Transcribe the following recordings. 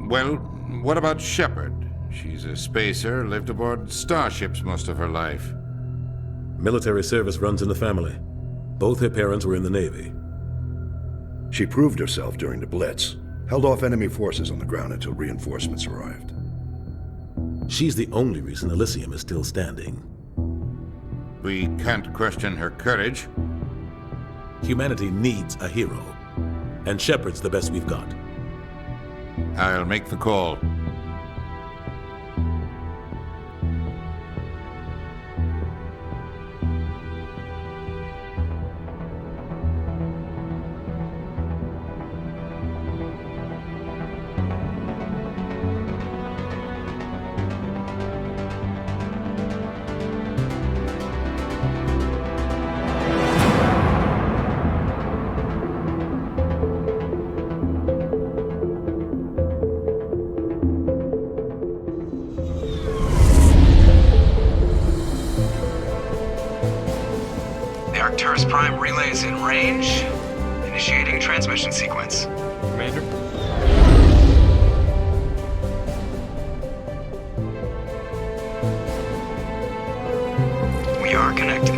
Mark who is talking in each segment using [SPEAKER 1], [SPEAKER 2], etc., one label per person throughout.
[SPEAKER 1] Well, what about Shepard? She's a spacer, lived aboard starships most of her life.
[SPEAKER 2] Military service runs in the family. Both her parents were in the Navy.
[SPEAKER 3] She proved herself during the Blitz, held off enemy forces on the ground until reinforcements arrived.
[SPEAKER 2] She's the only reason Elysium is still standing.
[SPEAKER 1] We can't question her courage.
[SPEAKER 2] Humanity needs a hero, and Shepard's the best we've got.
[SPEAKER 1] I'll make the call.
[SPEAKER 4] Arcturus Prime relay is in range. Initiating transmission sequence.
[SPEAKER 5] Commander?
[SPEAKER 4] We are connected.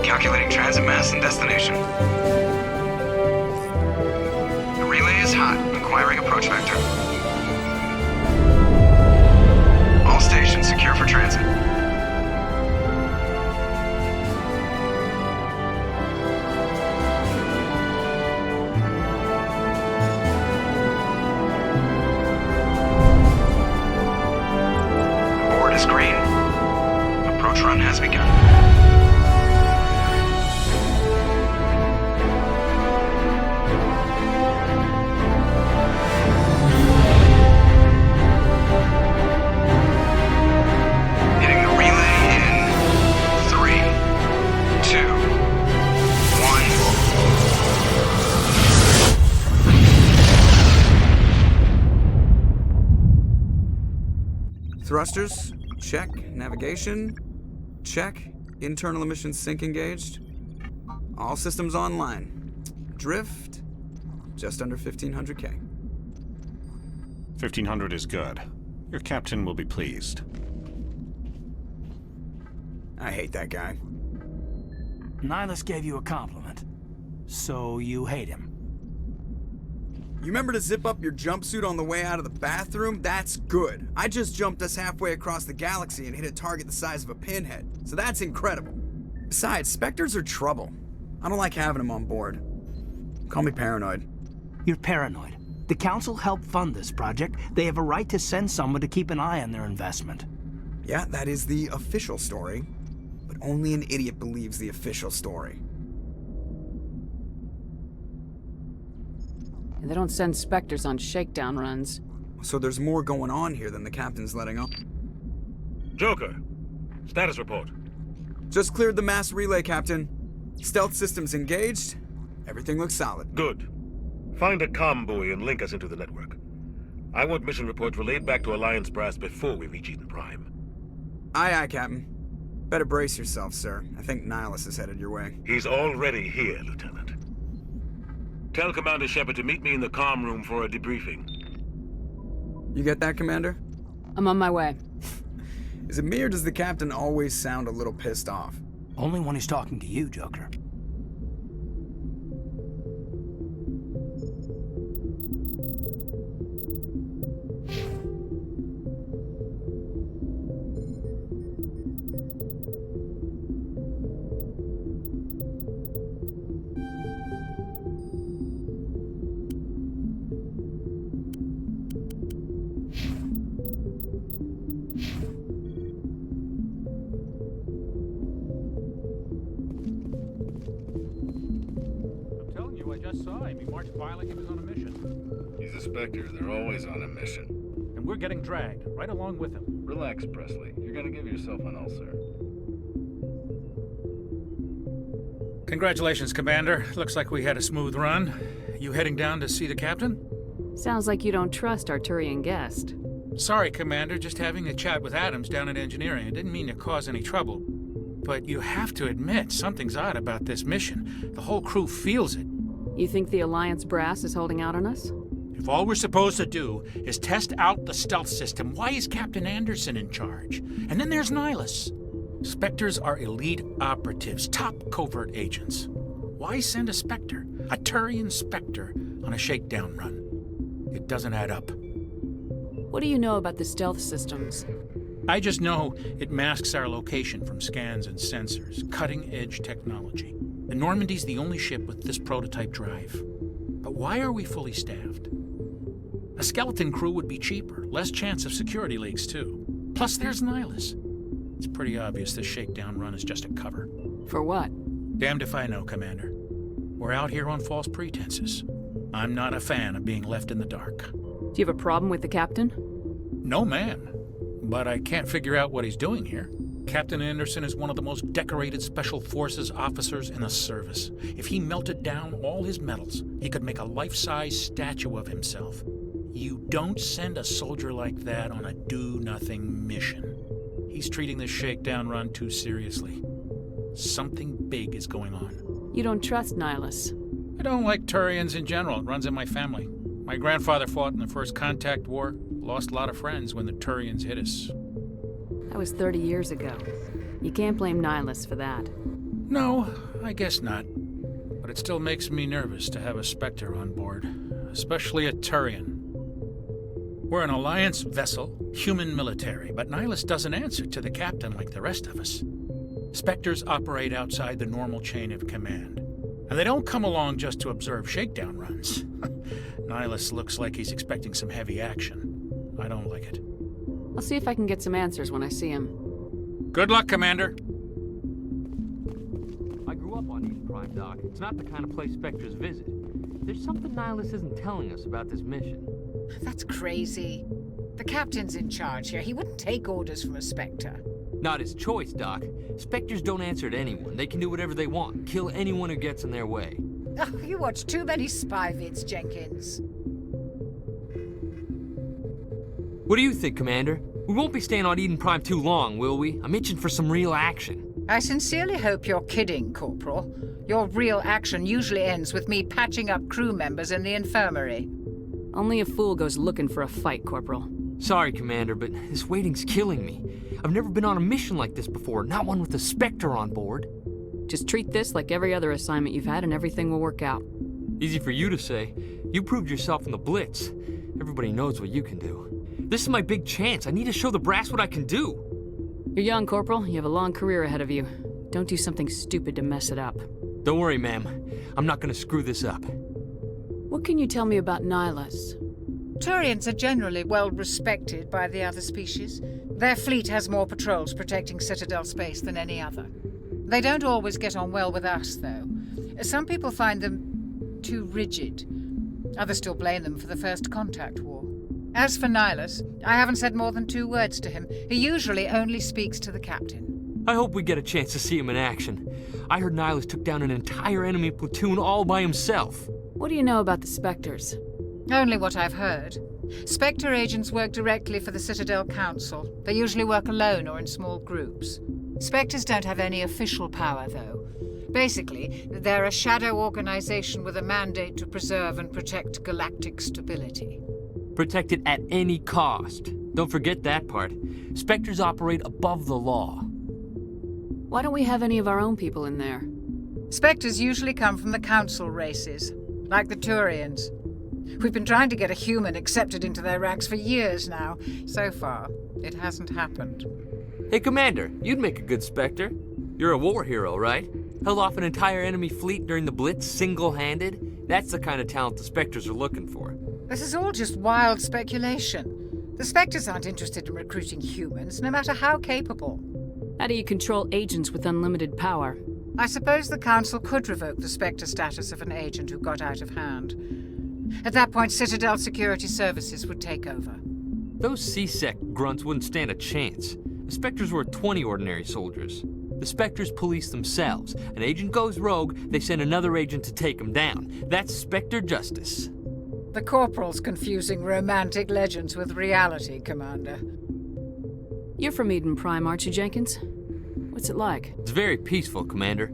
[SPEAKER 4] Calculating transit mass and destination. The relay is hot, acquiring approach vector. All stations secure for transit. Green. Approach run has begun. Hitting the relay in 3, 2, 1. Thrusters. Check. Navigation. Check. Internal emission sync engaged. All systems online. Drift. Just under 1500K.
[SPEAKER 5] 1500 is good. Your captain will be pleased.
[SPEAKER 4] I hate that guy.
[SPEAKER 6] Nihilus gave you a compliment. So you hate him.
[SPEAKER 4] You remember to zip up your jumpsuit on the way out of the bathroom? That's good. I just jumped us halfway across the galaxy and hit a target the size of a pinhead, so that's incredible. Besides, Spectres are trouble. I don't like having them on board. Call me paranoid.
[SPEAKER 6] You're paranoid. The Council helped fund this project. They have a right to send someone to keep an eye on their investment.
[SPEAKER 4] Yeah, that is the official story. But only an idiot believes the official story.
[SPEAKER 7] They don't send Spectres on shakedown runs.
[SPEAKER 4] So there's more going on here than the captain's letting on.
[SPEAKER 8] Joker, status report.
[SPEAKER 4] Just cleared the mass relay, Captain. Stealth systems engaged. Everything looks solid.
[SPEAKER 8] Good. Find a comm buoy and link us into the network. I want mission reports relayed back to Alliance Brass before we reach Eden Prime.
[SPEAKER 4] Aye, aye, Captain. Better brace yourself, sir. I think Nihilus is headed your way.
[SPEAKER 8] He's already here, Lieutenant. Tell Commander Shepard to meet me in the comm room for a debriefing.
[SPEAKER 4] You get that, Commander?
[SPEAKER 7] I'm on my way.
[SPEAKER 4] Is it me or does the captain always sound a little pissed off?
[SPEAKER 6] Only when he's talking to you, Joker.
[SPEAKER 9] He marched by like he was on a mission.
[SPEAKER 10] He's a Spectre. They're always on a mission.
[SPEAKER 9] And we're getting dragged, right along with him.
[SPEAKER 10] Relax, Presley. You're gonna give yourself an ulcer.
[SPEAKER 9] Congratulations, Commander. Looks like we had a smooth run. You heading down to see the captain?
[SPEAKER 7] Sounds like you don't trust Arturian guest.
[SPEAKER 9] Sorry, Commander. Just having a chat with Adams down at Engineering. I didn't mean to cause any trouble. But you have to admit, something's odd about this mission. The whole crew feels it.
[SPEAKER 7] You think the Alliance brass is holding out on us?
[SPEAKER 9] If all we're supposed to do is test out the stealth system, why is Captain Anderson in charge? And then there's Nihilus. Spectres are elite operatives, top covert agents. Why send a Spectre, a Turian Spectre, on a shakedown run? It doesn't add up.
[SPEAKER 7] What do you know about the stealth systems?
[SPEAKER 9] I just know it masks our location from scans and sensors, cutting-edge technology. The Normandy's the only ship with this prototype drive. But why are we fully staffed? A skeleton crew would be cheaper, less chance of security leaks too. Plus there's Nihilus. It's pretty obvious this shakedown run is just a cover.
[SPEAKER 7] For what?
[SPEAKER 9] Damned if I know, Commander. We're out here on false pretenses. I'm not a fan of being left in the dark.
[SPEAKER 7] Do you have a problem with the captain?
[SPEAKER 9] No, man. But I can't figure out what he's doing here. Captain Anderson is one of the most decorated Special Forces officers in the service. If he melted down all his medals, he could make a life-size statue of himself. You don't send a soldier like that on a do-nothing mission. He's treating this shakedown run too seriously. Something big is going on.
[SPEAKER 7] You don't trust Nihilus?
[SPEAKER 9] I don't like Turians in general. It runs in my family. My grandfather fought in the First Contact War, lost a lot of friends when the Turians hit us.
[SPEAKER 7] That was 30 years ago. You can't blame Nihilus for that.
[SPEAKER 9] No, I guess not. But it still makes me nervous to have a Spectre on board, especially a Turian. We're an Alliance vessel, human military, but Nihilus doesn't answer to the captain like the rest of us. Spectres operate outside the normal chain of command. And they don't come along just to observe shakedown runs. Nihilus looks like he's expecting some heavy action. I don't like it.
[SPEAKER 7] I'll see if I can get some answers when I see him.
[SPEAKER 9] Good luck, Commander.
[SPEAKER 11] I grew up on Eden Prime, Doc. It's not the kind of place Spectres visit. There's something Nihilus isn't telling us about this mission.
[SPEAKER 12] That's crazy. The captain's in charge here. He wouldn't take orders from a Spectre.
[SPEAKER 11] Not his choice, Doc. Spectres don't answer to anyone. They can do whatever they want, kill anyone who gets in their way.
[SPEAKER 12] Oh, you watch too many spy vids, Jenkins.
[SPEAKER 11] What do you think, Commander? We won't be staying on Eden Prime too long, will we? I'm itching for some real action.
[SPEAKER 12] I sincerely hope you're kidding, Corporal. Your real action usually ends with me patching up crew members in the infirmary.
[SPEAKER 7] Only a fool goes looking for a fight, Corporal.
[SPEAKER 11] Sorry, Commander, but this waiting's killing me. I've never been on a mission like this before, not one with a Spectre on board.
[SPEAKER 7] Just treat this like every other assignment you've had and everything will work out.
[SPEAKER 11] Easy for you to say. You proved yourself in the Blitz. Everybody knows what you can do. This is my big chance. I need to show the brass what I can do.
[SPEAKER 7] You're young, Corporal. You have a long career ahead of you. Don't do something stupid to mess it up.
[SPEAKER 11] Don't worry, ma'am. I'm not gonna screw this up.
[SPEAKER 7] What can you tell me about Nihilus?
[SPEAKER 12] Turians are generally well respected by the other species. Their fleet has more patrols protecting Citadel space than any other. They don't always get on well with us, though. Some people find them too rigid. Others still blame them for the First Contact War. As for Nihilus, I haven't said more than 2 words to him. He usually only speaks to the captain.
[SPEAKER 11] I hope we get a chance to see him in action. I heard Nihilus took down an entire enemy platoon all by himself.
[SPEAKER 7] What do you know about the Spectres?
[SPEAKER 12] Only what I've heard. Spectre agents work directly for the Citadel Council. They usually work alone or in small groups. Spectres don't have any official power, though. Basically, they're a shadow organization with a mandate to preserve and protect galactic stability.
[SPEAKER 11] Protect it at any cost. Don't forget that part. Spectres operate above the law.
[SPEAKER 7] Why don't we have any of our own people in there?
[SPEAKER 12] Spectres usually come from the Council races, like the Turians. We've been trying to get a human accepted into their ranks for years now. So far, it hasn't happened.
[SPEAKER 11] Hey, Commander, you'd make a good Spectre. You're a war hero, right? Held off an entire enemy fleet during the Blitz single-handed? That's the kind of talent the Spectres are looking for.
[SPEAKER 12] This is all just wild speculation. The Spectres aren't interested in recruiting humans, no matter how capable.
[SPEAKER 7] How do you control agents with unlimited power?
[SPEAKER 12] I suppose the Council could revoke the Spectre status of an agent who got out of hand. At that point, Citadel Security Services would take over.
[SPEAKER 11] Those C-Sec grunts wouldn't stand a chance. The Spectres were 20 ordinary soldiers. The Spectres police themselves. An agent goes rogue, they send another agent to take him down. That's Spectre justice.
[SPEAKER 12] The Corporal's confusing romantic legends with reality, Commander.
[SPEAKER 7] You're from Eden Prime, aren't you, Jenkins? What's it like?
[SPEAKER 11] It's very peaceful, Commander.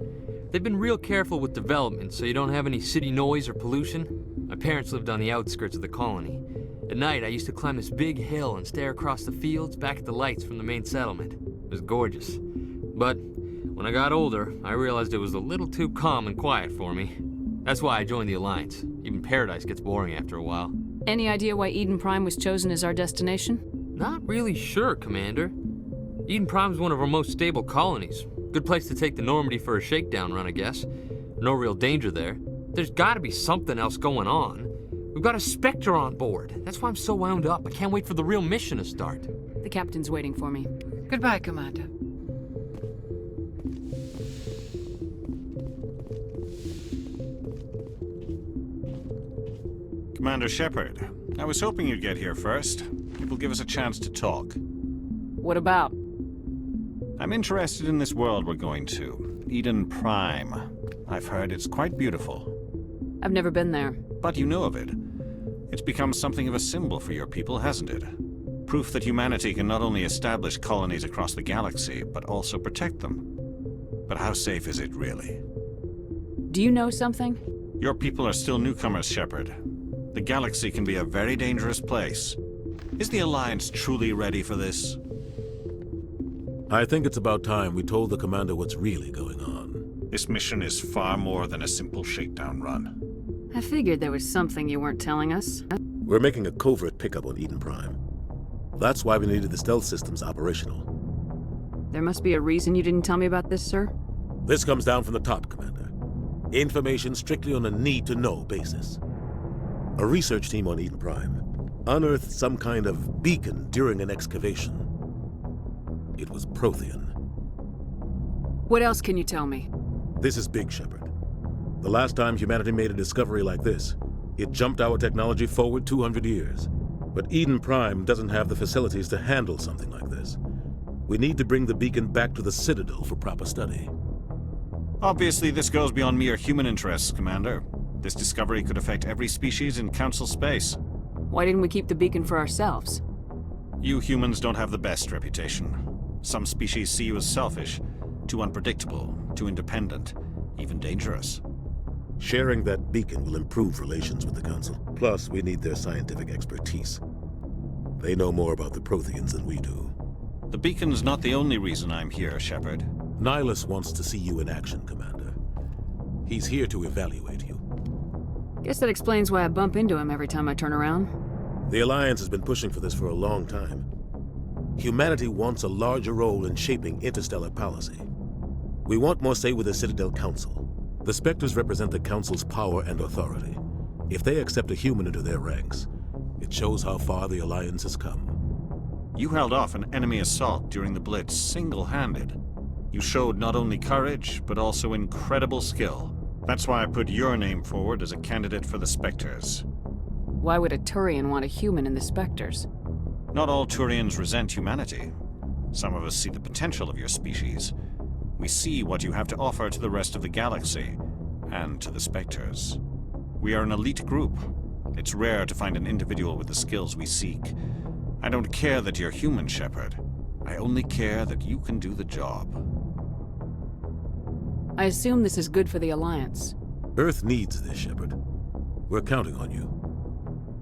[SPEAKER 11] They've been real careful with development, so you don't have any city noise or pollution. My parents lived on the outskirts of the colony. At night, I used to climb this big hill and stare across the fields back at the lights from the main settlement. It was gorgeous. But when I got older, I realized it was a little too calm and quiet for me. That's why I joined the Alliance. Even Paradise gets boring after a while.
[SPEAKER 7] Any idea why Eden Prime was chosen as our destination?
[SPEAKER 11] Not really sure, Commander. Eden Prime's one of our most stable colonies. Good place to take the Normandy for a shakedown run, I guess. No real danger there. There's gotta be something else going on. We've got a Spectre on board. That's why I'm so wound up. I can't wait for the real mission to start.
[SPEAKER 7] The captain's waiting for me.
[SPEAKER 12] Goodbye, Commander.
[SPEAKER 5] Commander Shepard, I was hoping you'd get here first. It will give us a chance to talk.
[SPEAKER 7] What about?
[SPEAKER 5] I'm interested in this world we're going to, Eden Prime. I've heard it's quite beautiful.
[SPEAKER 7] I've never been there.
[SPEAKER 5] But you know of it. It's become something of a symbol for your people, hasn't it? Proof that humanity can not only establish colonies across the galaxy, but also protect them. But how safe is it, really?
[SPEAKER 7] Do you know something?
[SPEAKER 5] Your people are still newcomers, Shepard. The galaxy can be a very dangerous place. Is the Alliance truly ready for this?
[SPEAKER 2] I think it's about time we told the Commander what's really going on.
[SPEAKER 5] This mission is far more than a simple shakedown run.
[SPEAKER 7] I figured there was something you weren't telling us.
[SPEAKER 2] We're making a covert pickup on Eden Prime. That's why we needed the stealth systems operational.
[SPEAKER 7] There must be a reason you didn't tell me about this, sir?
[SPEAKER 2] This comes down from the top, Commander. Information strictly on a need-to-know basis. A research team on Eden Prime unearthed some kind of beacon during an excavation. It was Prothean.
[SPEAKER 7] What else can you tell me?
[SPEAKER 2] This is big, Shepard. The last time humanity made a discovery like this, it jumped our technology forward 200 years. But Eden Prime doesn't have the facilities to handle something like this. We need to bring the beacon back to the Citadel for proper study.
[SPEAKER 5] Obviously, this goes beyond mere human interests, Commander. This discovery could affect every species in Council space.
[SPEAKER 7] Why didn't we keep the beacon for ourselves?
[SPEAKER 5] You humans don't have the best reputation. Some species see you as selfish, too unpredictable, too independent, even dangerous.
[SPEAKER 2] Sharing that beacon will improve relations with the Council. Plus, we need their scientific expertise. They know more about the Protheans than we do.
[SPEAKER 5] The beacon's not the only reason I'm here, Shepard.
[SPEAKER 2] Nihilus wants to see you in action, Commander. He's here to evaluate you.
[SPEAKER 7] Guess that explains why I bump into him every time I turn around.
[SPEAKER 2] The Alliance has been pushing for this for a long time. Humanity wants a larger role in shaping interstellar policy. We want more say with the Citadel Council. The Spectres represent the Council's power and authority. If they accept a human into their ranks, it shows how far the Alliance has come.
[SPEAKER 5] You held off an enemy assault during the Blitz single-handed. You showed not only courage, but also incredible skill. That's why I put your name forward as a candidate for the Spectres.
[SPEAKER 7] Why would a Turian want a human in the Spectres?
[SPEAKER 5] Not all Turians resent humanity. Some of us see the potential of your species. We see what you have to offer to the rest of the galaxy, and to the Spectres. We are an elite group. It's rare to find an individual with the skills we seek. I don't care that you're human, Shepard. I only care that you can do the job.
[SPEAKER 7] I assume this is good for the Alliance.
[SPEAKER 2] Earth needs this, Shepard. We're counting on you.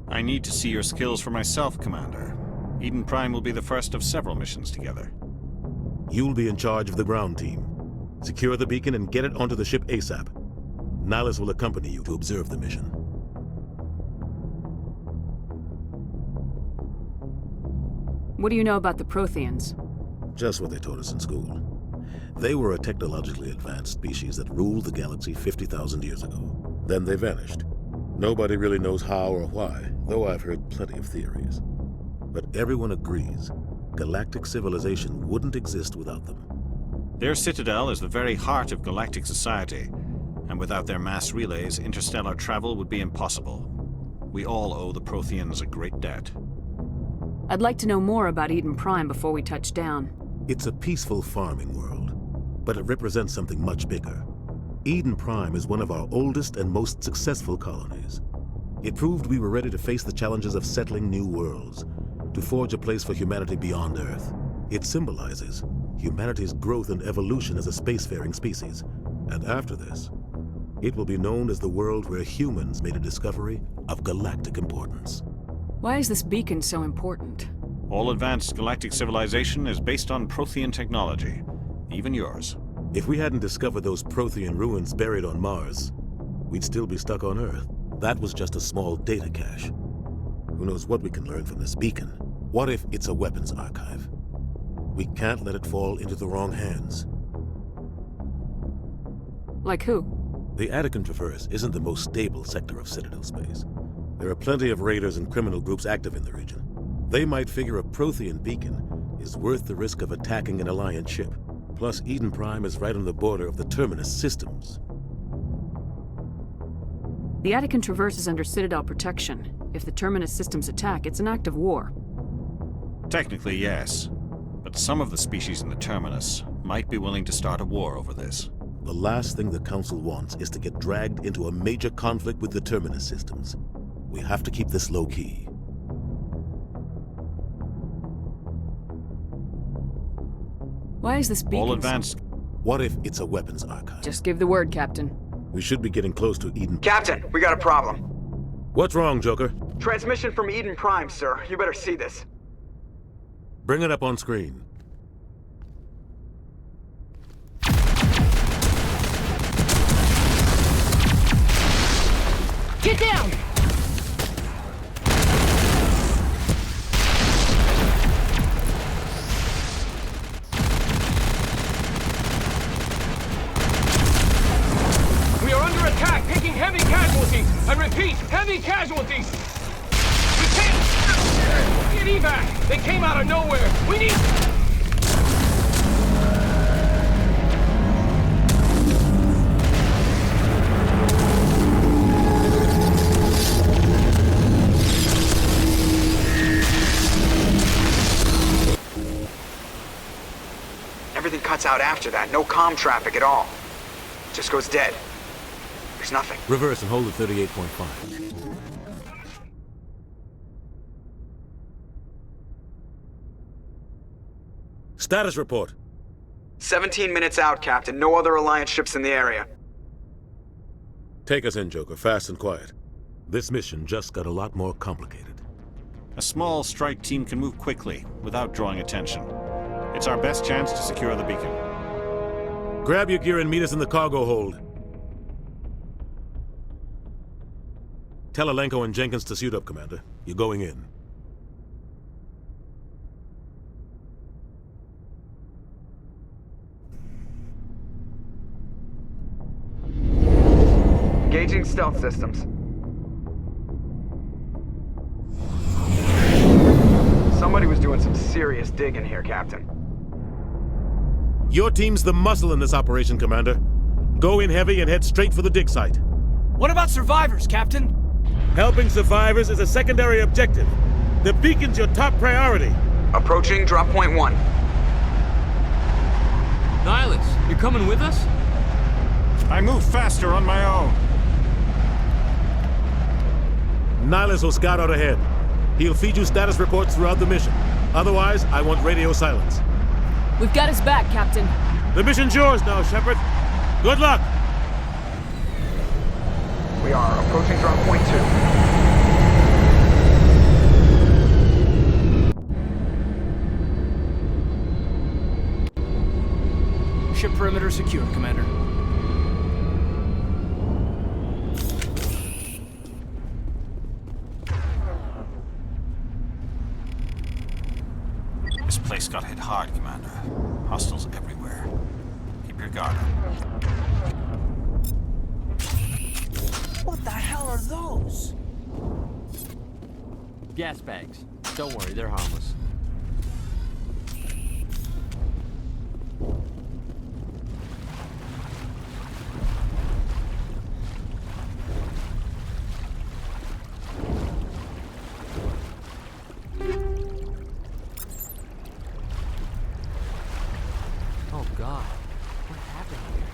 [SPEAKER 5] I need to see your skills for myself, Commander. Eden Prime will be the first of several missions together.
[SPEAKER 2] You'll be in charge of the ground team. Secure the beacon and get it onto the ship ASAP. Nihilus will accompany you to observe the mission.
[SPEAKER 7] What do you know about the Protheans?
[SPEAKER 2] Just what they taught us in school. They were a technologically advanced species that ruled the galaxy 50,000 years ago. Then they vanished. Nobody really knows how or why, though I've heard plenty of theories. But everyone agrees, galactic civilization wouldn't exist without them.
[SPEAKER 5] Their citadel is the very heart of galactic society, and without their mass relays, interstellar travel would be impossible. We all owe the Protheans a great debt.
[SPEAKER 7] I'd like to know more about Eden Prime before we touch down.
[SPEAKER 2] It's a peaceful farming world, but it represents something much bigger. Eden Prime is one of our oldest and most successful colonies. It proved we were ready to face the challenges of settling new worlds, to forge a place for humanity beyond Earth. It symbolizes humanity's growth and evolution as a spacefaring species. And after this, It will be known as the world where humans made a discovery of galactic importance.
[SPEAKER 7] Why is this beacon so important?
[SPEAKER 5] All advanced galactic civilization is based on Prothean technology, even yours.
[SPEAKER 2] If we hadn't discovered those Prothean ruins buried on Mars, we'd still be stuck on Earth. That was just a small data cache. Who knows what we can learn from this beacon? What if it's a weapons archive? We can't let it fall into the wrong hands.
[SPEAKER 7] Like who?
[SPEAKER 2] The Attican Traverse isn't the most stable sector of Citadel space. There are plenty of raiders and criminal groups active in the region. They might figure a Prothean beacon is worth the risk of attacking an Alliance ship. Plus, Eden Prime is right on the border of the Terminus systems.
[SPEAKER 7] The Attican Traverse is under Citadel protection. If the Terminus systems attack, it's an act of war.
[SPEAKER 5] Technically, yes. But some of the species in the Terminus might be willing to start a war over this.
[SPEAKER 2] The last thing the Council wants is to get dragged into a major conflict with the Terminus systems. We have to keep this low-key.
[SPEAKER 7] Why is this beacon
[SPEAKER 5] all advanced?
[SPEAKER 2] What if it's a weapons archive?
[SPEAKER 7] Just give the word, Captain.
[SPEAKER 2] We should be getting close to Eden.
[SPEAKER 4] Captain, we got a problem.
[SPEAKER 2] What's wrong, Joker?
[SPEAKER 4] Transmission from Eden Prime, sir. You better see this.
[SPEAKER 2] Bring it up on screen.
[SPEAKER 13] Get down!
[SPEAKER 14] We are under attack, taking heavy casualties. I repeat, heavy casualties. We can't get evac. They came out of nowhere. We need.
[SPEAKER 4] Everything cuts out after that. No comm traffic at all. Just goes dead. There's nothing.
[SPEAKER 2] Reverse and hold at 38.5. Status report.
[SPEAKER 4] 17 minutes out, Captain. No other Alliance ships in the area.
[SPEAKER 2] Take us in, Joker, fast and quiet. This mission just got a lot more complicated.
[SPEAKER 5] A small strike team can move quickly, without drawing attention. It's our best chance to secure the beacon.
[SPEAKER 2] Grab your gear and meet us in the cargo hold. Tell Alenko and Jenkins to suit up, Commander. You're going in.
[SPEAKER 4] Engaging stealth systems. Somebody was doing some serious digging here, Captain.
[SPEAKER 2] Your team's the muscle in this operation, Commander. Go in heavy and head straight for the dig site.
[SPEAKER 13] What about survivors, Captain?
[SPEAKER 2] Helping survivors is a secondary objective. The beacon's your top priority.
[SPEAKER 4] Approaching drop point 1.
[SPEAKER 11] Nihilus, you're coming with us?
[SPEAKER 5] I move faster on my own.
[SPEAKER 2] Nihilus will scout out ahead. He'll feed you status reports throughout the mission. Otherwise, I want radio silence.
[SPEAKER 7] We've got his back, Captain.
[SPEAKER 2] The mission's yours now, Shepard. Good luck!
[SPEAKER 4] We are approaching drop point 2.
[SPEAKER 13] Ship perimeter secure, Commander.
[SPEAKER 5] This place got hit hard, Commander. Hostiles everywhere. Keep your guard up.
[SPEAKER 13] What the hell are those?
[SPEAKER 11] Gas bags. Don't worry, they're harmless. Oh God, what happened here?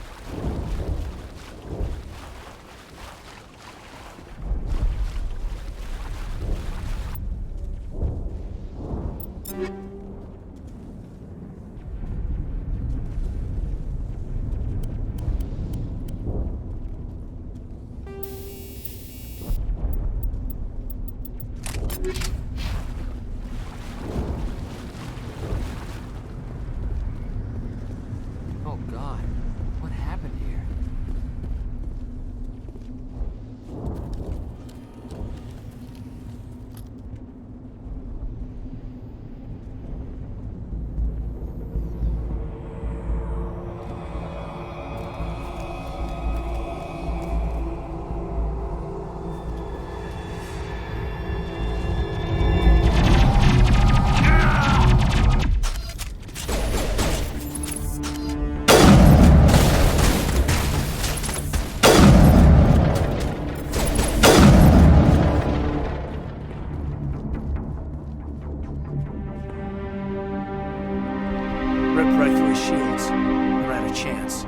[SPEAKER 6] rip right through his shields. Never had a chance.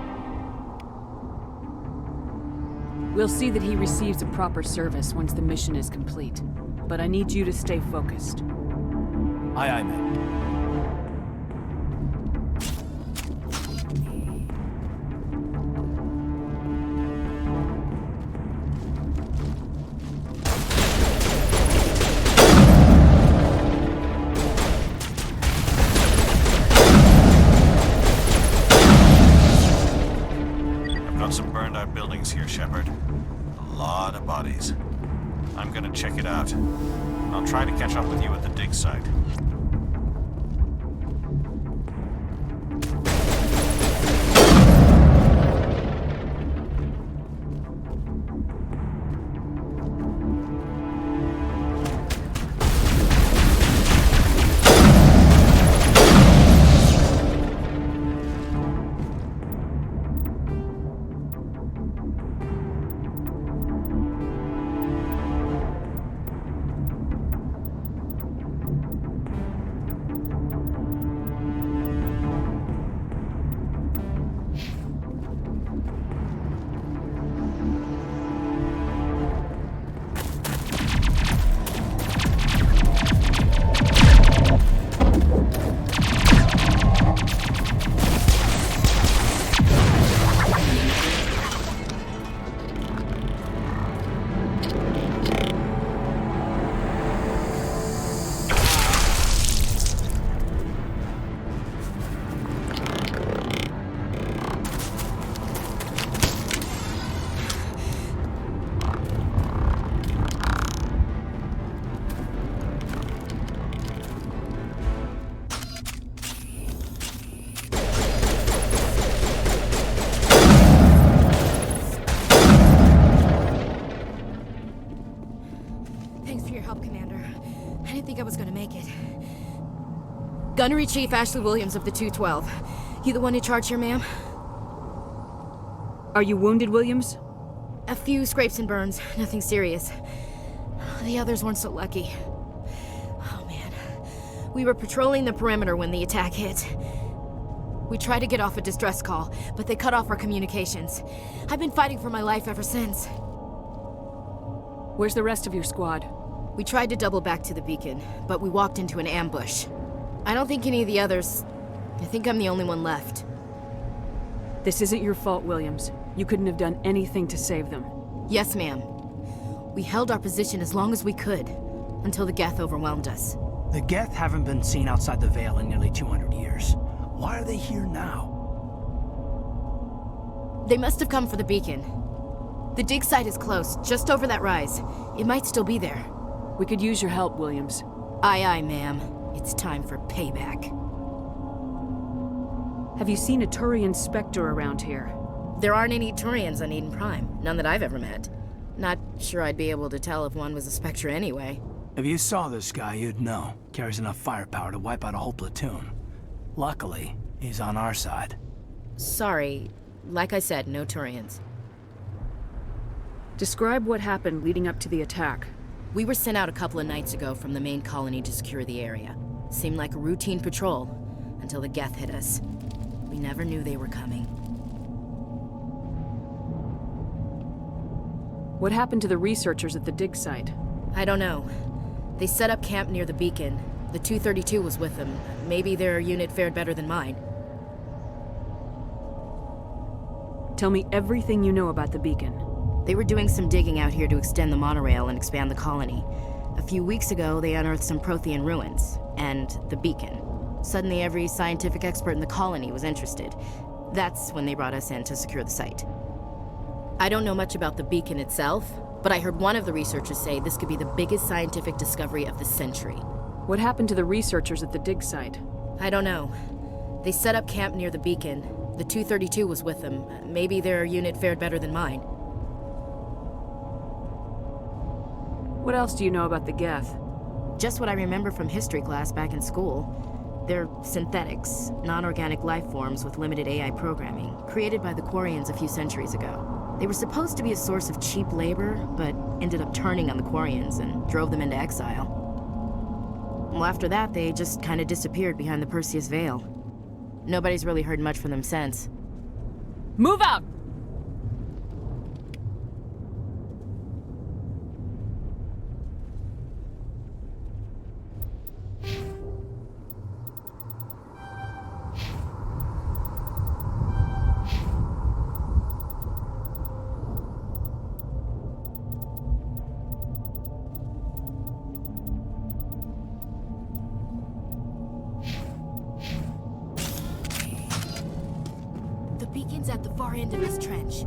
[SPEAKER 7] We'll see that he receives a proper service once the mission is complete. But I need you to stay focused.
[SPEAKER 6] Aye, aye, ma'am.
[SPEAKER 5] I've got some burned out buildings here, Shepard. A lot of bodies. I'm gonna check it out. I'll try to catch up with you at the dig site.
[SPEAKER 15] Gunnery Chief Ashley Williams of the 212. You the one in charge here, ma'am?
[SPEAKER 7] Are you wounded, Williams?
[SPEAKER 15] A few scrapes and burns, nothing serious. The others weren't so lucky. Oh man. We were patrolling the perimeter when the attack hit. We tried to get off a distress call, but they cut off our communications. I've been fighting for my life ever since.
[SPEAKER 7] Where's the rest of your squad?
[SPEAKER 15] We tried to double back to the beacon, but we walked into an ambush. I don't think any of the others... I think I'm the only one left.
[SPEAKER 7] This isn't your fault, Williams. You couldn't have done anything to save them.
[SPEAKER 15] Yes, ma'am. We held our position as long as we could, until the Geth overwhelmed us.
[SPEAKER 6] The Geth haven't been seen outside the Veil in nearly 200 years. Why are they here now?
[SPEAKER 15] They must have come for the beacon. The dig site is close, just over that rise. It might still be there.
[SPEAKER 7] We could use your help, Williams.
[SPEAKER 15] Aye, aye, ma'am. It's time for payback.
[SPEAKER 7] Have you seen a Turian Spectre around here?
[SPEAKER 15] There aren't any Turians on Eden Prime. None that I've ever met. Not sure I'd be able to tell if one was a Spectre anyway.
[SPEAKER 6] If you saw this guy, you'd know. Carries enough firepower to wipe out a whole platoon. Luckily, he's on our side.
[SPEAKER 15] Sorry. Like I said, no Turians.
[SPEAKER 7] Describe what happened leading up to the attack.
[SPEAKER 15] We were sent out a couple of nights ago from the main colony to secure the area. Seemed like a routine patrol, until the Geth hit us. We never knew they were coming.
[SPEAKER 7] What happened to the researchers at the dig site?
[SPEAKER 15] I don't know. They set up camp near the beacon. The 232 was with them. Maybe their unit fared better than mine.
[SPEAKER 7] Tell me everything you know about the beacon.
[SPEAKER 15] They were doing some digging out here to extend the monorail and expand the colony. A few weeks ago, they unearthed some Prothean ruins, and the beacon. Suddenly, every scientific expert in the colony was interested. That's when they brought us in to secure the site. I don't know much about the beacon itself, but I heard one of the researchers say this could be the biggest scientific discovery of the century.
[SPEAKER 7] What happened to the researchers at the dig site?
[SPEAKER 15] I don't know. They set up camp near the beacon. The 232 was with them. Maybe their unit fared better than mine.
[SPEAKER 7] What else do you know about the Geth?
[SPEAKER 15] Just what I remember from history class back in school. They're synthetics, non-organic life forms with limited AI programming, created by the Quarians a few centuries ago. They were supposed to be a source of cheap labor, but ended up turning on the Quarians and drove them into exile. Well, after that, they just kind of disappeared behind the Perseus Veil. Nobody's really heard much from them since.
[SPEAKER 7] Move out!
[SPEAKER 15] The beacon's at the far end of this trench.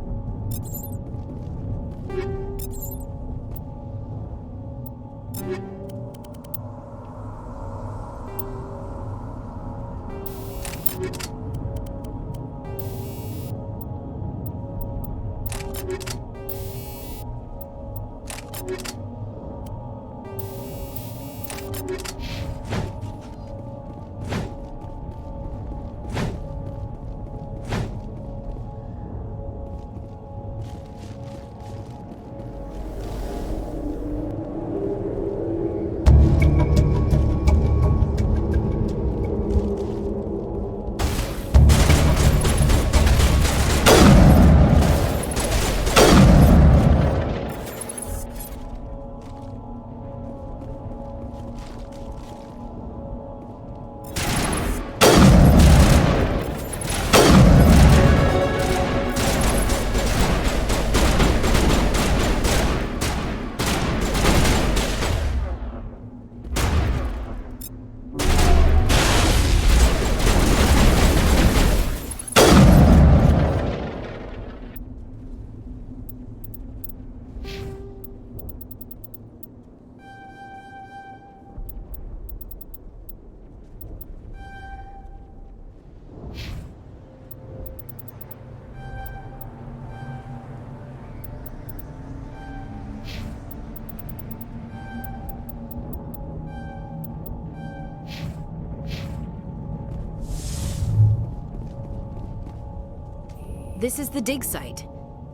[SPEAKER 15] This is the dig site.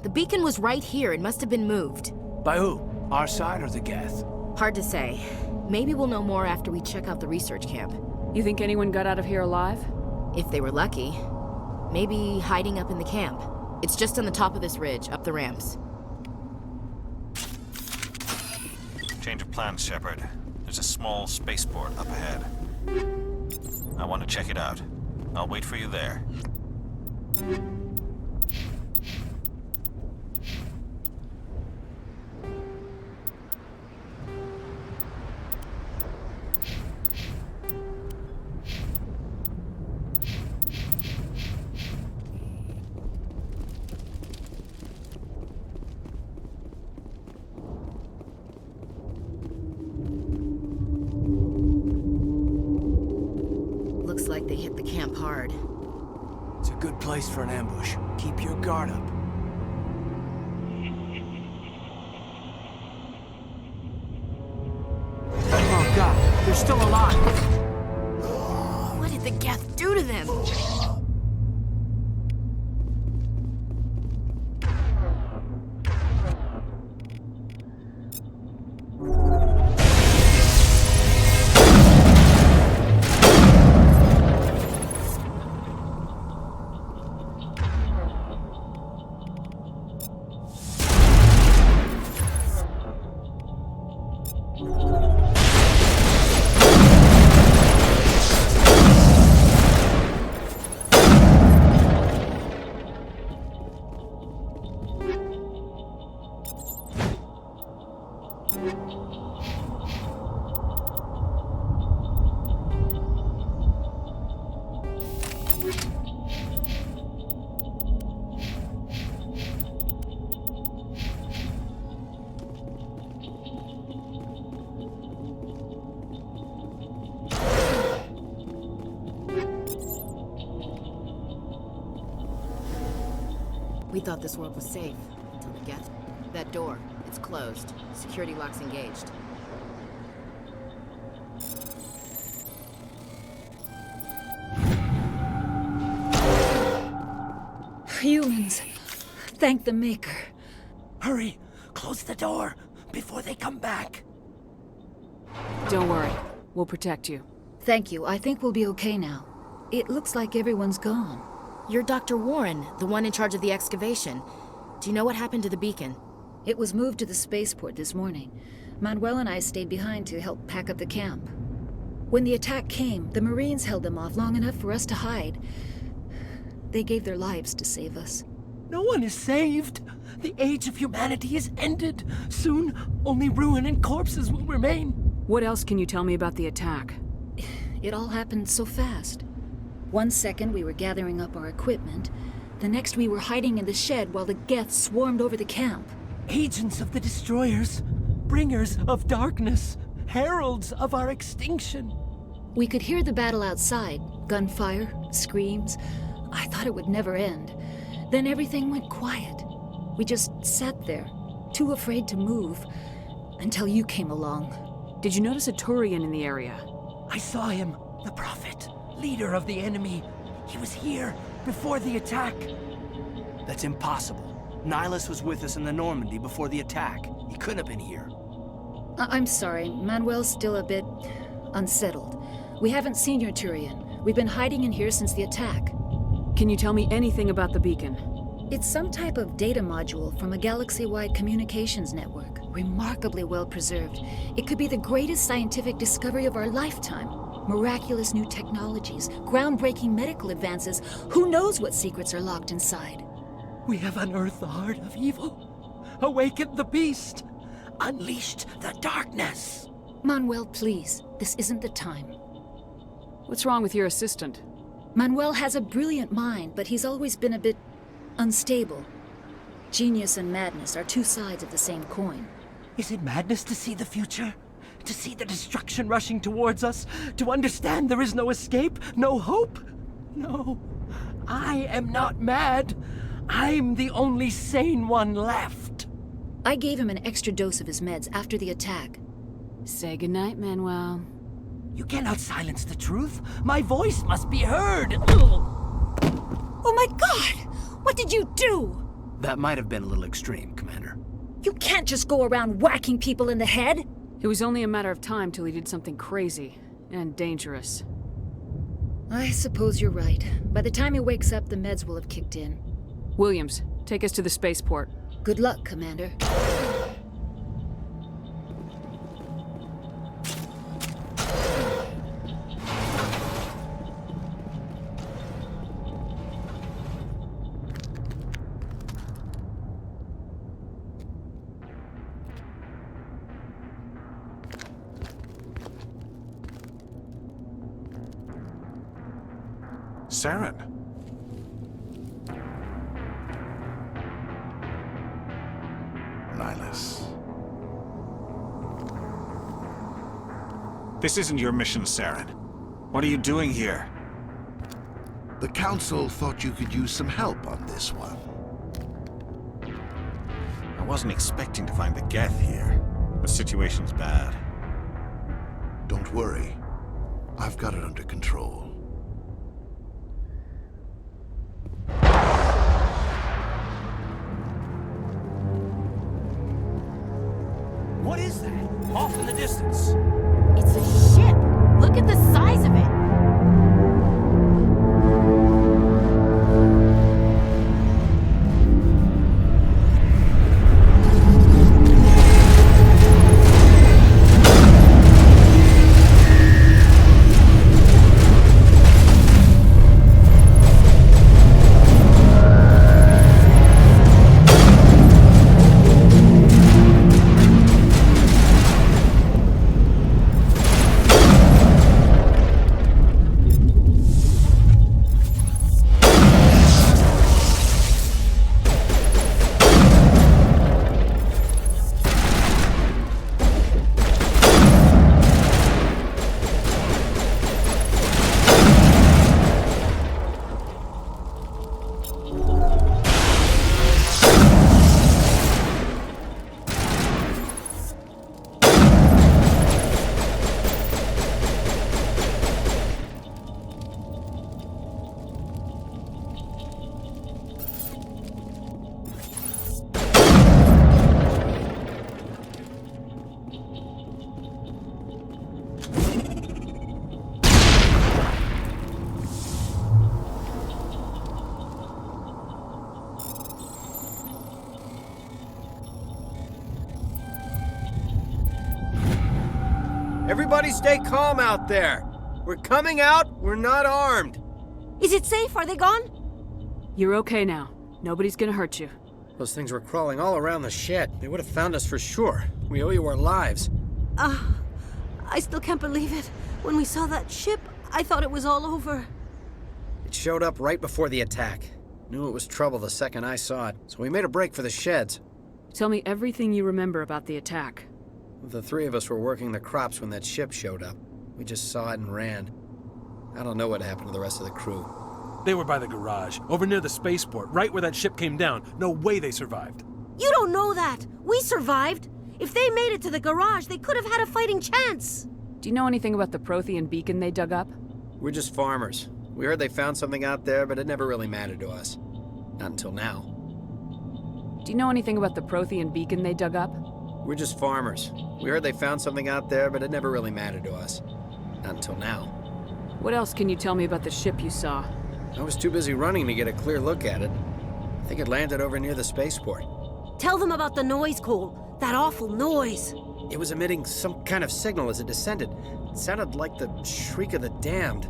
[SPEAKER 15] The beacon was right here. It must have been moved.
[SPEAKER 6] By who? Our side or the Geth?
[SPEAKER 15] Hard to say. Maybe we'll know more after we check out the research camp.
[SPEAKER 7] You think anyone got out of here alive?
[SPEAKER 15] If they were lucky. Maybe hiding up in the camp. It's just on the top of this ridge, up the ramps.
[SPEAKER 5] Change of plans, Shepard. There's a small spaceport up ahead. I want to check it out. I'll wait for you there.
[SPEAKER 15] Looks like they hit the camp hard.
[SPEAKER 6] It's a good place for an ambush. Keep your guard up. Oh god, they're still alive!
[SPEAKER 15] What did the Geth do to them? We thought this world was safe until the Geth. That door, it's closed. Security lock's engaged.
[SPEAKER 16] Humans. Thank the Maker.
[SPEAKER 13] Hurry! Close the door before they come back.
[SPEAKER 7] Don't worry. We'll protect you.
[SPEAKER 16] Thank you. I think we'll be okay now. It looks like everyone's gone.
[SPEAKER 15] You're Dr. Warren, the one in charge of the excavation. Do you know what happened to the beacon?
[SPEAKER 16] It was moved to the spaceport this morning. Manuel and I stayed behind to help pack up the camp. When the attack came, the Marines held them off long enough for us to hide. They gave their lives to save us.
[SPEAKER 13] No one is saved. The age of humanity is ended. Soon, only ruin and corpses will remain.
[SPEAKER 7] What else can you tell me about the attack?
[SPEAKER 16] It all happened so fast. 1 second we were gathering up our equipment. The next we were hiding in the shed while the Geth swarmed over the camp.
[SPEAKER 13] Agents of the destroyers, bringers of darkness, heralds of our extinction.
[SPEAKER 16] We could hear the battle outside. Gunfire, screams. I thought it would never end. Then everything went quiet. We just sat there, too afraid to move, until you came along.
[SPEAKER 7] Did you notice a Turian in the area?
[SPEAKER 13] I saw him, the Prophet, leader of the enemy. He was here before the attack.
[SPEAKER 6] That's impossible. Nihilus was with us in the Normandy before the attack. He couldn't have been here.
[SPEAKER 16] I'm sorry, Manuel's still a bit unsettled. We haven't seen your Turian. We've been hiding in here since the attack.
[SPEAKER 7] Can you tell me anything about the beacon?
[SPEAKER 16] It's some type of data module from a galaxy-wide communications network. Remarkably well preserved. It could be the greatest scientific discovery of our lifetime. Miraculous new technologies, groundbreaking medical advances. Who knows what secrets are locked inside?
[SPEAKER 13] We have unearthed the heart of evil, awakened the beast, unleashed the darkness.
[SPEAKER 16] Manuel, please. This isn't the time.
[SPEAKER 7] What's wrong with your assistant?
[SPEAKER 16] Manuel has a brilliant mind, but he's always been a bit unstable. Genius and madness are two sides of the same coin.
[SPEAKER 13] Is it madness to see the future? To see the destruction rushing towards us? To understand there is no escape? No hope? No. I am not mad. I'm the only sane one left.
[SPEAKER 16] I gave him an extra dose of his meds after the attack.
[SPEAKER 7] Say goodnight, Manuel.
[SPEAKER 13] You cannot silence the truth. My voice must be heard.
[SPEAKER 16] Oh my God! What did you do?
[SPEAKER 6] That might have been a little extreme, Commander.
[SPEAKER 16] You can't just go around whacking people in the head.
[SPEAKER 7] It was only a matter of time till he did something crazy and dangerous.
[SPEAKER 16] I suppose you're right. By the time he wakes up, the meds will have kicked in.
[SPEAKER 7] Williams, take us to the spaceport.
[SPEAKER 16] Good luck, Commander.
[SPEAKER 1] Saren. Nihilus.
[SPEAKER 5] This isn't your mission, Saren. What are you doing here?
[SPEAKER 3] The Council thought you could use some help on this one.
[SPEAKER 5] I wasn't expecting to find the Geth here. The situation's bad.
[SPEAKER 3] Don't worry. I've got it under control.
[SPEAKER 6] What is that? Off in the distance.
[SPEAKER 15] It's a ship. Look at the size of it.
[SPEAKER 17] Everybody stay calm out there. We're coming out, we're not armed.
[SPEAKER 18] Is it safe? Are they gone?
[SPEAKER 7] You're okay now. Nobody's gonna hurt you.
[SPEAKER 17] Those things were crawling all around the shed. They would have found us for sure. We owe you our lives.
[SPEAKER 18] I still can't believe it. When we saw that ship, I thought it was all over.
[SPEAKER 17] It showed up right before the attack. Knew it was trouble the second I saw it, so we made a break for the sheds.
[SPEAKER 7] Tell me everything you remember about the attack.
[SPEAKER 17] The three of us were working the crops when that ship showed up. We just saw it and ran. I don't know what happened to the rest of the crew.
[SPEAKER 2] They were by the garage, over near the spaceport, right where that ship came down. No way they survived.
[SPEAKER 18] You don't know that. We survived. If they made it to the garage, they could have had a fighting chance.
[SPEAKER 7] Do you know anything about the Prothean beacon they dug up?
[SPEAKER 17] We're just farmers. We heard they found something out there, but it never really mattered to us. Not until now.
[SPEAKER 7] Do you know anything about the Prothean beacon they dug up?
[SPEAKER 17] We're just farmers. We heard they found something out there, but it never really mattered to us. Not until now.
[SPEAKER 7] What else can you tell me about the ship you saw?
[SPEAKER 17] I was too busy running to get a clear look at it. I think it landed over near the spaceport.
[SPEAKER 18] Tell them about the noise, Cole. That awful noise.
[SPEAKER 17] It was emitting some kind of signal as it descended. It sounded like the shriek of the damned.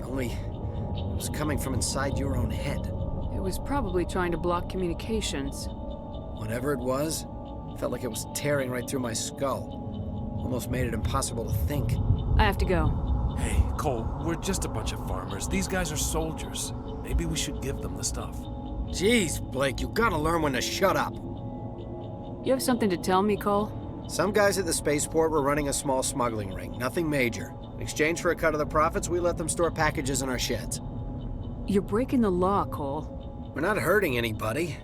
[SPEAKER 17] Only it was coming from inside your own head.
[SPEAKER 7] It was probably trying to block communications.
[SPEAKER 17] Whatever it was, felt like it was tearing right through my skull. Almost made it impossible to think.
[SPEAKER 7] I have to go.
[SPEAKER 2] Hey, Cole, we're just a bunch of farmers. These guys are soldiers. Maybe we should give them the stuff.
[SPEAKER 17] Jeez, Blake, you gotta learn when to shut up.
[SPEAKER 7] You have something to tell me, Cole?
[SPEAKER 17] Some guys at the spaceport were running a small smuggling ring, nothing major. In exchange for a cut of the profits, we let them store packages in our sheds.
[SPEAKER 7] You're breaking the law, Cole.
[SPEAKER 17] We're not hurting anybody.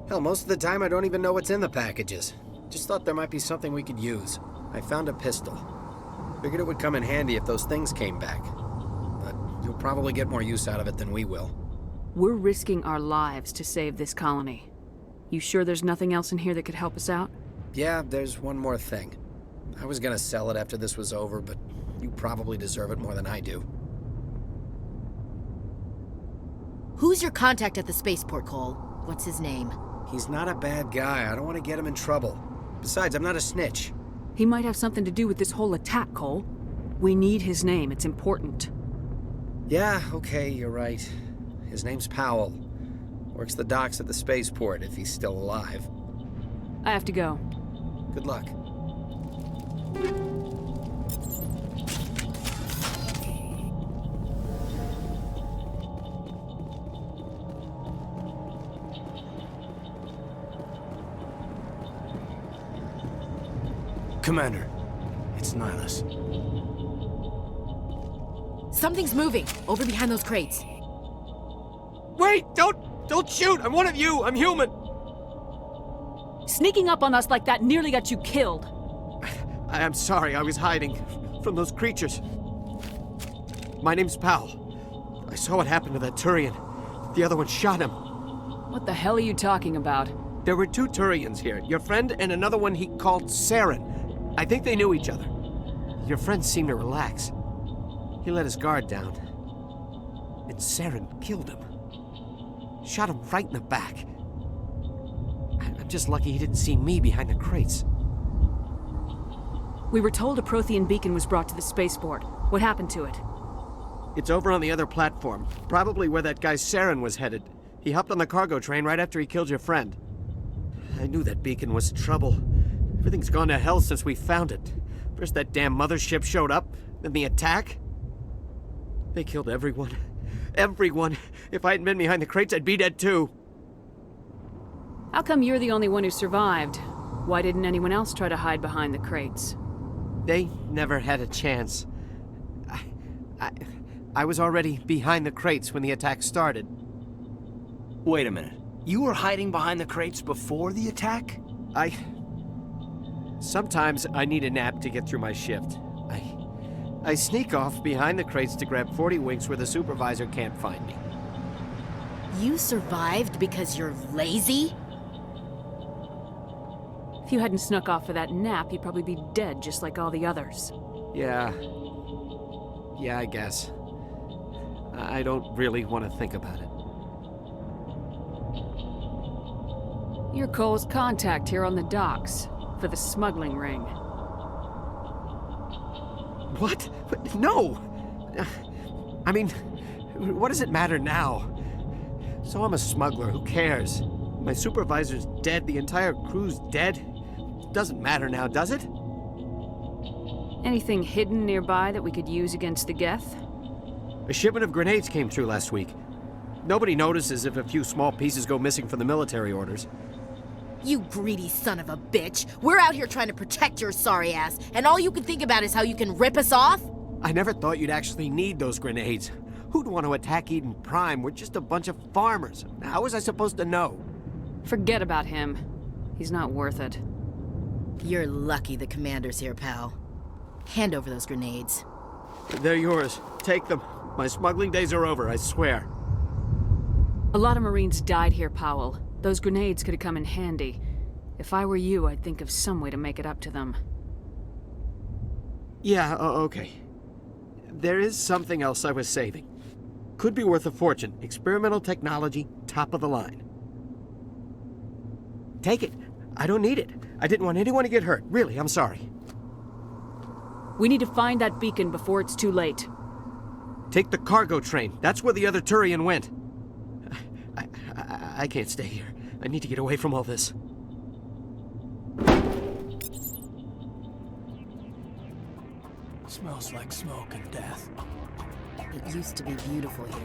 [SPEAKER 17] Hell, most of the time I don't even know what's in the packages. Just thought there might be something we could use. I found a pistol. Figured it would come in handy if those things came back. But you'll probably get more use out of it than we will.
[SPEAKER 7] We're risking our lives to save this colony. You sure there's nothing else in here that could help us out?
[SPEAKER 17] Yeah, there's one more thing. I was gonna sell it after this was over, but you probably deserve it more than I do.
[SPEAKER 15] Who's your contact at the spaceport, Cole? What's his name?
[SPEAKER 17] He's not a bad guy. I don't want to get him in trouble. Besides, I'm not a snitch.
[SPEAKER 7] He might have something to do with this whole attack, Cole. We need his name. It's important.
[SPEAKER 17] Yeah, okay, you're right. His name's Powell. Works the docks at the spaceport if he's still alive.
[SPEAKER 7] I have to go.
[SPEAKER 17] Good luck.
[SPEAKER 6] Commander, it's Nihilus.
[SPEAKER 15] Something's moving, over behind those crates.
[SPEAKER 13] Wait! Don't shoot! I'm one of you! I'm human!
[SPEAKER 7] Sneaking up on us like that nearly got you killed.
[SPEAKER 13] I'm sorry, I was hiding from those creatures. My name's Powell. I saw what happened to that Turian. The other one shot him.
[SPEAKER 7] What the hell are you talking about?
[SPEAKER 13] There were two Turians here, your friend and another one he called Saren. I think they knew each other. Your friend seemed to relax. He let his guard down. And Saren killed him. Shot him right in the back. I'm just lucky he didn't see me behind the crates.
[SPEAKER 7] We were told a Prothean beacon was brought to the spaceport. What happened to it?
[SPEAKER 13] It's over on the other platform, probably where that guy Saren was headed. He hopped on the cargo train right after he killed your friend. I knew that beacon was trouble. Everything's gone to hell since we found it. First that damn mothership showed up, then the attack. They killed everyone. Everyone. If I hadn't been behind the crates, I'd be dead too.
[SPEAKER 7] How come you're the only one who survived? Why didn't anyone else try to hide behind the crates?
[SPEAKER 13] They never had a chance. I was already behind the crates when the attack started.
[SPEAKER 6] Wait a minute. You were hiding behind the crates before the attack?
[SPEAKER 13] Sometimes I need a nap to get through my shift. I sneak off behind the crates to grab 40 winks where the supervisor can't find me.
[SPEAKER 15] You survived because you're lazy?
[SPEAKER 7] If you hadn't snuck off for that nap, you'd probably be dead just like all the others.
[SPEAKER 13] Yeah, I guess. I don't really want to think about it.
[SPEAKER 7] You're Cole's contact here on the docks for the smuggling ring.
[SPEAKER 13] What? No! I mean, what does it matter now? So I'm a smuggler, who cares? My supervisor's dead, the entire crew's dead. Doesn't matter now, does it?
[SPEAKER 7] Anything hidden nearby that we could use against the Geth?
[SPEAKER 13] A shipment of grenades came through last week. Nobody notices if a few small pieces go missing from the military orders.
[SPEAKER 15] You greedy son of a bitch! We're out here trying to protect your sorry ass, and all you can think about is how you can rip us off?
[SPEAKER 13] I never thought you'd actually need those grenades. Who'd want to attack Eden Prime? We're just a bunch of farmers. How was I supposed to know?
[SPEAKER 7] Forget about him. He's not worth it.
[SPEAKER 15] You're lucky the commander's here, pal. Hand over those grenades.
[SPEAKER 13] They're yours. Take them. My smuggling days are over, I swear.
[SPEAKER 7] A lot of Marines died here, Powell. Those grenades could have come in handy. If I were you, I'd think of some way to make it up to them.
[SPEAKER 13] Yeah, okay. There is something else I was saving. Could be worth a fortune. Experimental technology, top of the line. Take it. I don't need it. I didn't want anyone to get hurt. Really, I'm sorry.
[SPEAKER 7] We need to find that beacon before it's too late.
[SPEAKER 13] Take the cargo train. That's where the other Turian went. I can't stay here. I need to get away from all this.
[SPEAKER 6] Smells like smoke and death.
[SPEAKER 15] It used to be beautiful here.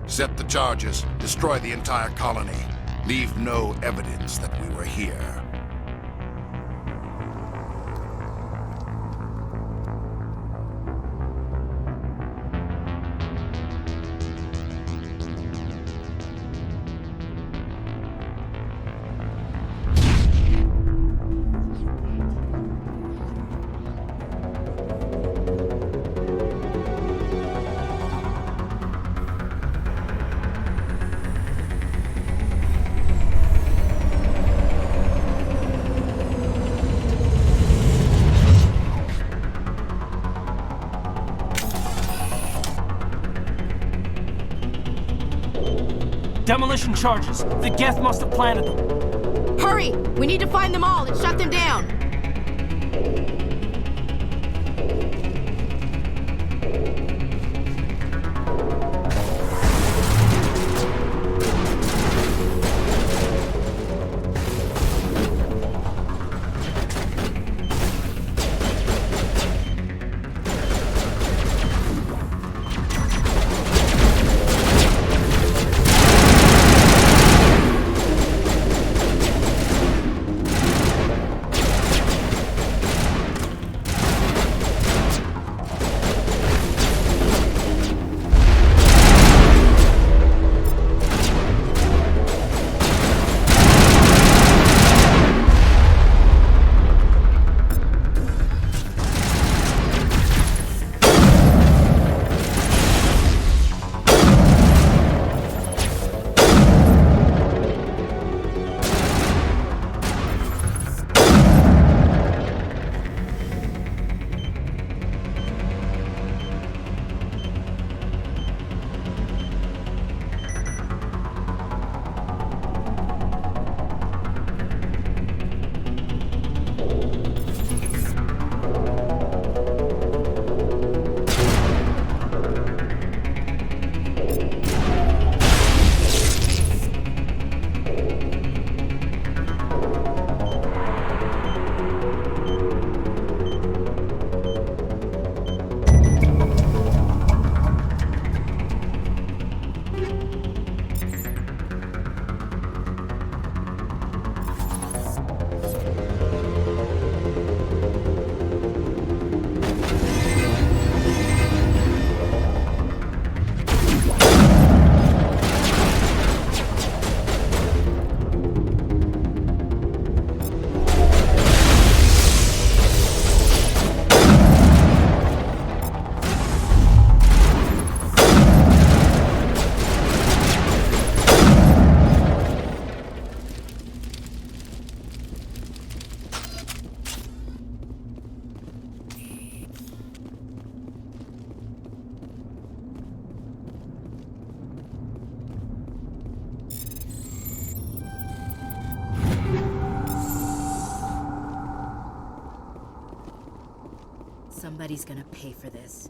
[SPEAKER 19] Set the charges, destroy the entire colony. Leave no evidence that we were here.
[SPEAKER 13] Demolition charges. The Geth must have planted them.
[SPEAKER 15] Hurry! We need to find them all and shut them down! Somebody's gonna pay for this.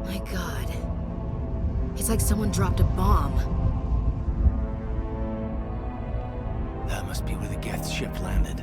[SPEAKER 15] My God. It's like someone dropped a bomb.
[SPEAKER 6] That must be where the Geth ship landed.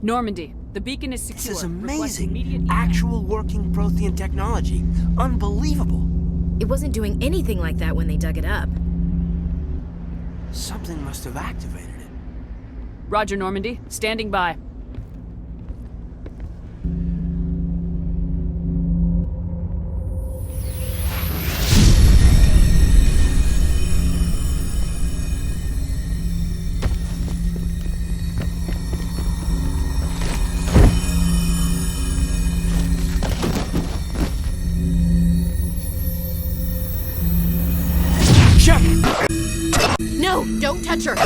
[SPEAKER 7] Normandy, the beacon is secure.
[SPEAKER 6] This is
[SPEAKER 7] Request
[SPEAKER 6] amazing.
[SPEAKER 7] immediate
[SPEAKER 6] Actual working Prothean technology. Unbelievable.
[SPEAKER 15] It wasn't doing anything like that when they dug it up.
[SPEAKER 6] Something must have activated it.
[SPEAKER 7] Roger, Normandy. Standing by.
[SPEAKER 15] No, don't touch her!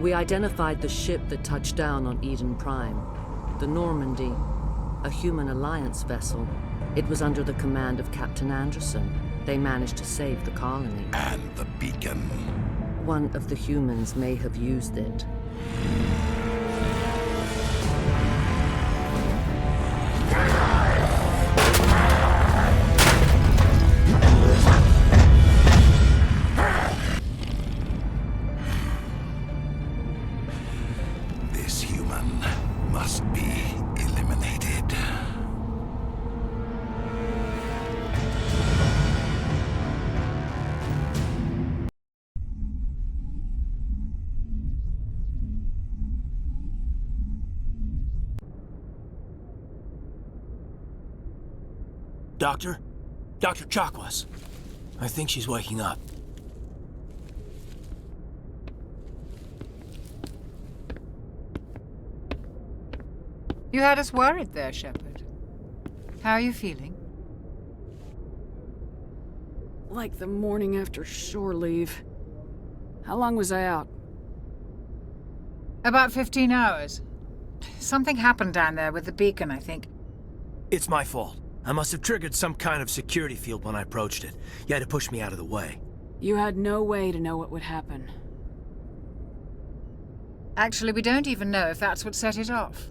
[SPEAKER 20] We identified the ship that touched down on Eden Prime. The Normandy, a human alliance vessel. It was under the command of Captain Anderson. They managed to save the colony.
[SPEAKER 19] And the beacon.
[SPEAKER 20] One of the humans may have used it.
[SPEAKER 19] This human must be eliminated.
[SPEAKER 6] Doctor? Dr. Chakwas. I think she's waking up.
[SPEAKER 12] You had us worried there, Shepard. How are you feeling?
[SPEAKER 7] Like the morning after shore leave. How long was I out?
[SPEAKER 12] About 15 hours. Something happened down there with the beacon, I think.
[SPEAKER 6] It's my fault. I must have triggered some kind of security field when I approached it. You had to push me out of the way.
[SPEAKER 7] You had no way to know what would happen.
[SPEAKER 12] Actually, we don't even know if that's what set it off.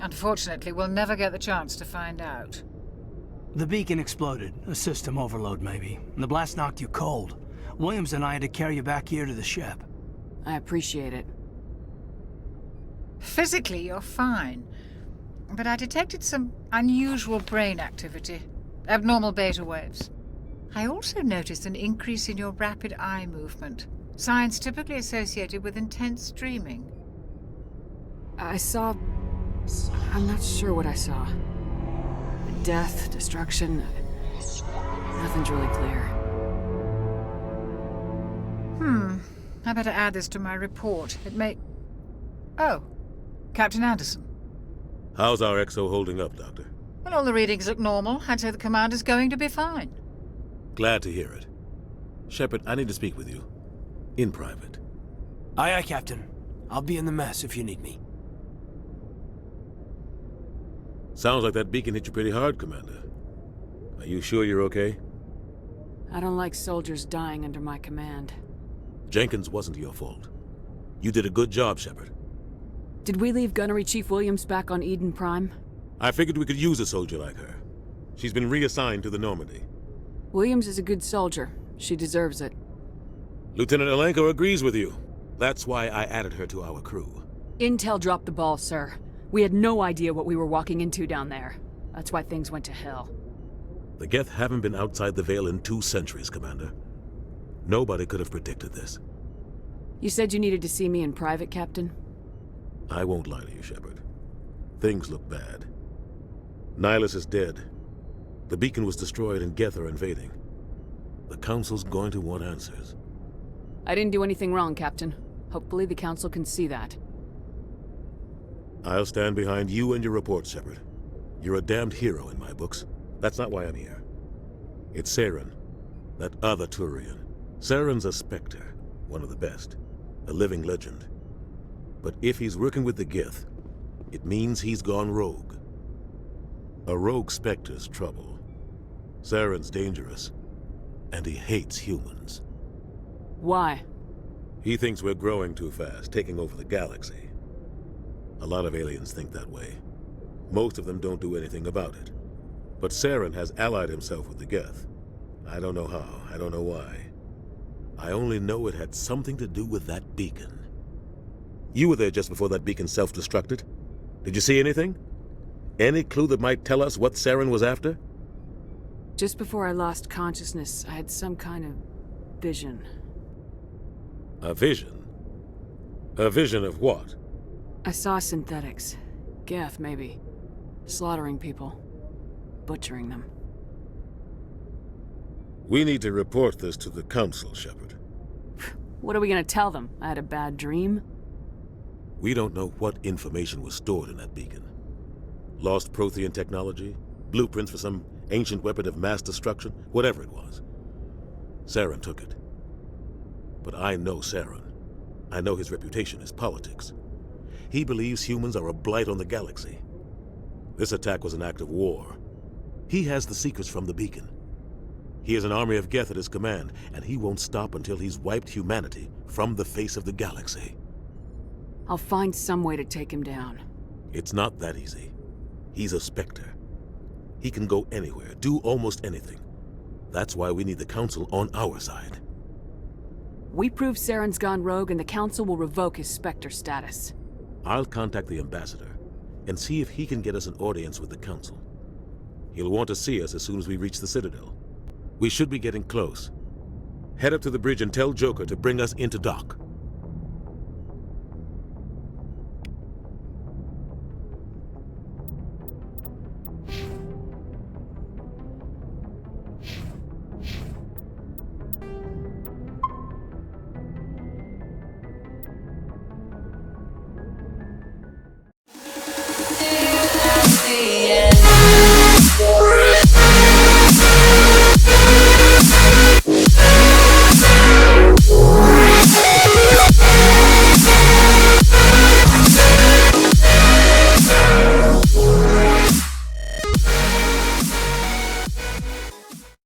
[SPEAKER 12] Unfortunately, we'll never get the chance to find out.
[SPEAKER 6] The beacon exploded. A system overload, maybe. And the blast knocked you cold. Williams and I had to carry you back here to the ship.
[SPEAKER 7] I appreciate it.
[SPEAKER 12] Physically, you're fine. But I detected some unusual brain activity. Abnormal beta waves. I also noticed an increase in your rapid eye movement. Signs typically associated with intense dreaming.
[SPEAKER 7] I saw... I'm not sure what I saw. Death, destruction... Nothing's really clear.
[SPEAKER 12] I better add this to my report. It may... Oh, Captain Anderson.
[SPEAKER 2] How's our XO holding up, Doctor?
[SPEAKER 12] Well, all the readings look normal. I'd say the commander's going to be fine.
[SPEAKER 2] Glad to hear it. Shepard, I need to speak with you. In private.
[SPEAKER 6] Aye, Captain. I'll be in the mess if you need me.
[SPEAKER 2] Sounds like that beacon hit you pretty hard, Commander. Are you sure you're okay?
[SPEAKER 7] I don't like soldiers dying under my command.
[SPEAKER 2] Jenkins wasn't your fault. You did a good job, Shepard.
[SPEAKER 7] Did we leave Gunnery Chief Williams back on Eden Prime?
[SPEAKER 2] I figured we could use a soldier like her. She's been reassigned to the Normandy.
[SPEAKER 7] Williams is a good soldier. She deserves it.
[SPEAKER 2] Lieutenant Alenko agrees with you. That's why I added her to our crew.
[SPEAKER 7] Intel dropped the ball, sir. We had no idea what we were walking into down there. That's why things went to hell.
[SPEAKER 2] The Geth haven't been outside the Veil in 2 centuries, Commander. Nobody could have predicted this.
[SPEAKER 7] You said you needed to see me in private, Captain?
[SPEAKER 2] I won't lie to you, Shepard. Things look bad. Nihilus is dead. The beacon was destroyed and Geth are invading. The Council's going to want answers.
[SPEAKER 7] I didn't do anything wrong, Captain. Hopefully the Council can see that.
[SPEAKER 2] I'll stand behind you and your report, Shepard. You're a damned hero in my books. That's not why I'm here. It's Saren, that other Turian. Saren's a Spectre, one of the best. A living legend. But if he's working with the Geth, it means he's gone rogue. A rogue Spectre's trouble. Saren's dangerous, and he hates humans.
[SPEAKER 7] Why?
[SPEAKER 2] He thinks we're growing too fast, taking over the galaxy. A lot of aliens think that way. Most of them don't do anything about it. But Saren has allied himself with the Geth. I don't know how, I don't know why. I only know it had something to do with that beacon. You were there just before that beacon self-destructed. Did you see anything? Any clue that might tell us what Saren was after?
[SPEAKER 7] Just before I lost consciousness, I had some kind of vision.
[SPEAKER 2] A vision? A vision of what?
[SPEAKER 7] I saw synthetics. Geth, maybe. Slaughtering people. Butchering them.
[SPEAKER 2] We need to report this to the Council, Shepard.
[SPEAKER 7] What are we gonna tell them? I had a bad dream?
[SPEAKER 2] We don't know what information was stored in that beacon. Lost Prothean technology? Blueprints for some ancient weapon of mass destruction? Whatever it was. Saren took it. But I know Saren. I know his reputation is politics. He believes humans are a blight on the galaxy. This attack was an act of war. He has the secrets from the beacon. He has an army of Geth at his command, and he won't stop until he's wiped humanity from the face of the galaxy.
[SPEAKER 7] I'll find some way to take him down.
[SPEAKER 2] It's not that easy. He's a Spectre. He can go anywhere, do almost anything. That's why we need the Council on our side.
[SPEAKER 7] We prove Saren's gone rogue and the Council will revoke his Spectre status.
[SPEAKER 2] I'll contact the Ambassador and see if he can get us an audience with the Council. He'll want to see us as soon as we reach the Citadel. We should be getting close. Head up to the bridge and tell Joker to bring us into dock.